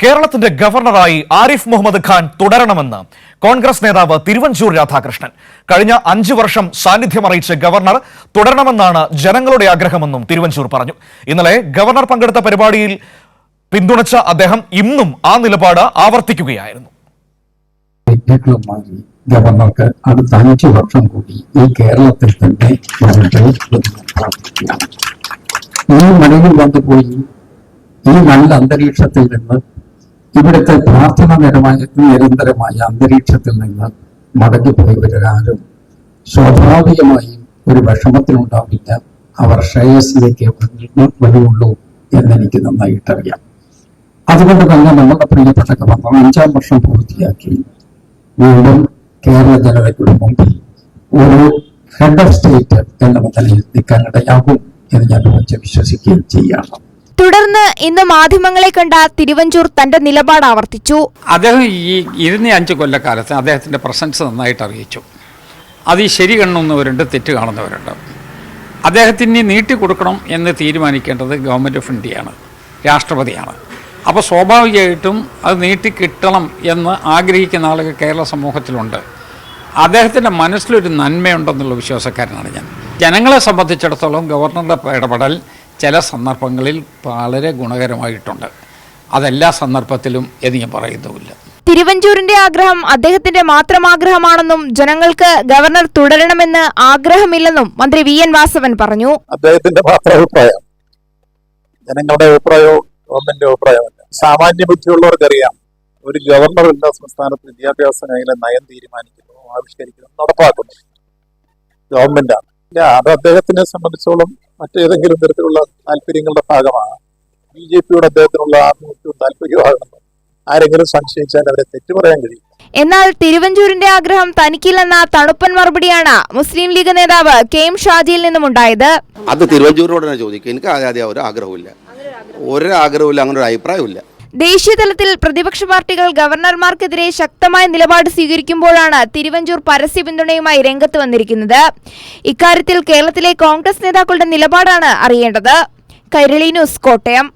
കേരളത്തിന്റെ ഗവർണറായി ആരിഫ് മുഹമ്മദ് ഖാൻ തുടരണമെന്ന് കോൺഗ്രസ് നേതാവ് തിരുവഞ്ചൂർ രാധാകൃഷ്ണൻ. കഴിഞ്ഞ 5 വർഷം സാന്നിധ്യം അറിയിച്ച ഗവർണർ തുടരണമെന്നാണ് ജനങ്ങളുടെ ആഗ്രഹമെന്നും തിരുവഞ്ചൂർ പറഞ്ഞു. ഇന്നലെ ഗവർണർ പങ്കെടുത്ത പരിപാടിയിൽ പിന്തുണച്ച അദ്ദേഹം ഇന്നും ആ നിലപാട് ആവർത്തിക്കുകയായിരുന്നു. ഗവർണർക്ക് അടുത്ത 5 വർഷം കൂടി ഈ കേരളത്തിൽ തന്നെ ഈ മടങ്ങിൽ വന്നുപോയി ഈ നല്ല അന്തരീക്ഷത്തിൽ നിന്ന്, ഇവിടുത്തെ നിരന്തരമായ അന്തരീക്ഷത്തിൽ നിന്ന് മടങ്ങിപ്പോയി വരാനും സ്വാഭാവികമായും ഒരു വിഷമത്തിനുണ്ടാവില്ല. അവർ ശ്രേയസ്സിലേക്ക് വരുള്ളൂ എന്നെനിക്ക് നന്നായിട്ടറിയാം. അതുകൊണ്ട് തന്നെ നമ്മുടെ പ്രിയപ്പെട്ട ഗവർണർ 5ാം വർഷം പൂർത്തിയാക്കി വീണ്ടും കേരള ജനതയ്ക്ക് മുമ്പിൽ ഒരു ഹെഡ് ഓഫ് സ്റ്റേറ്റ് എന്ന നിലയിൽ നിൽക്കാനിടയാകും എന്ന് ഞാൻ വിശ്വസിക്കുകയും ചെയ്യാണ്. തുടർന്ന് ഇന്ന് മാധ്യമങ്ങളെ കണ്ട തിരുവഞ്ചൂർ തന്റെ നിലപാട് ആവർത്തിച്ചു. അദ്ദേഹം ഈ 5 കൊല്ലക്കാലത്ത് അദ്ദേഹത്തിൻ്റെ പ്രസൻസ് നന്നായിട്ട് അറിയിച്ചു. അത് ഈ ശരി കാണുന്നവരുണ്ട്, തെറ്റ് കാണുന്നവരുണ്ട്. അദ്ദേഹത്തിന് നീട്ടിക്കൊടുക്കണം എന്ന് തീരുമാനിക്കേണ്ടത് ഗവൺമെൻറ് ഓഫ് ഇന്ത്യയാണ്, രാഷ്ട്രപതിയാണ്. അപ്പോൾ സ്വാഭാവികമായിട്ടും അത് നീട്ടിക്കിട്ടണം എന്ന് ആഗ്രഹിക്കുന്ന ആളുകൾ കേരള സമൂഹത്തിലുണ്ട്. അദ്ദേഹത്തിൻ്റെ മനസ്സിലൊരു നന്മയുണ്ടെന്നുള്ള വിശ്വാസക്കാരനാണ് ഞാൻ. ജനങ്ങളെ സംബന്ധിച്ചിടത്തോളം ഗവർണറുടെ ഇടപെടൽ ചില സന്ദർഭങ്ങളിൽ വളരെ ഗുണകരമായിട്ടുണ്ട്. അതെല്ലാ സന്ദർഭത്തിലും എന്ന് ഞാൻ പറയുന്നുമില്ല. തിരുവഞ്ചൂരിന്റെ ആഗ്രഹം അദ്ദേഹത്തിന്റെ മാത്രം ആഗ്രഹമാണെന്നും ജനങ്ങൾക്ക് ഗവർണർ തുടരണമെന്ന് ആഗ്രഹമില്ലെന്നും മന്ത്രി VN വാസവൻ പറഞ്ഞു. അദ്ദേഹത്തിന്റെ മാത്രം അഭിപ്രായം, ജനങ്ങളുടെ അഭിപ്രായവും ഗവൺമെന്റ് അഭിപ്രായമല്ല. സാമാന്യ ബുദ്ധിയുള്ളവർക്കറിയാം, ഒരു ഗവർണറുള്ള സംസ്ഥാനത്ത് വിദ്യാഭ്യാസ മേഖല നയം തീരുമാനിക്കുന്നു, ആവിഷ്കരിക്കുന്നു, നടപ്പാക്കുന്നു ഗവൺമെന്റാണ്. അത് അദ്ദേഹത്തിനെ സംബന്ധിച്ചോളം മറ്റേതെങ്കിലും തരത്തിലുള്ള താല്പര്യങ്ങളുടെ ഭാഗമാണ്. BJPയോട് അദ്ദേഹത്തിനുള്ള ആത്മഹത്യവും താല്പര്യമാകുന്നു ആരെങ്കിലും സംശയിച്ചാൽ അവരെ തെറ്റു പറയാൻ കഴിയും. എന്നാൽ തിരുവഞ്ചൂരിന്റെ ആഗ്രഹം തനിക്കില്ലെന്ന തണുപ്പൻ മറുപടിയാണ് മുസ്ലിം ലീഗ് നേതാവ് KM ഷാജിയിൽ നിന്നുമുണ്ടായത്. അത് തിരുവഞ്ചൂരിനോട് തന്നെ ചോദിക്കും. എനിക്ക് ഒരു ആഗ്രഹമില്ല, അങ്ങനെ ഒരു അഭിപ്രായമില്ല. ദേശീയ തലത്തിൽ പ്രതിപക്ഷ പാർട്ടികൾ ഗവർണർമാർക്കെതിരെ ശക്തമായ നിലപാട് സ്വീകരിക്കുമ്പോഴാണ് തിരുവഞ്ചൂർ പരസ്യ പിന്തുണയുമായി രംഗത്ത് വന്നിരിക്കുന്നത്. ഇക്കാര്യത്തിൽ കേരളത്തിലെ കോൺഗ്രസ് നേതാക്കളുടെ നിലപാടാണ് അറിയേണ്ടത്. കൈരളി ന്യൂസ്, കോട്ടയം.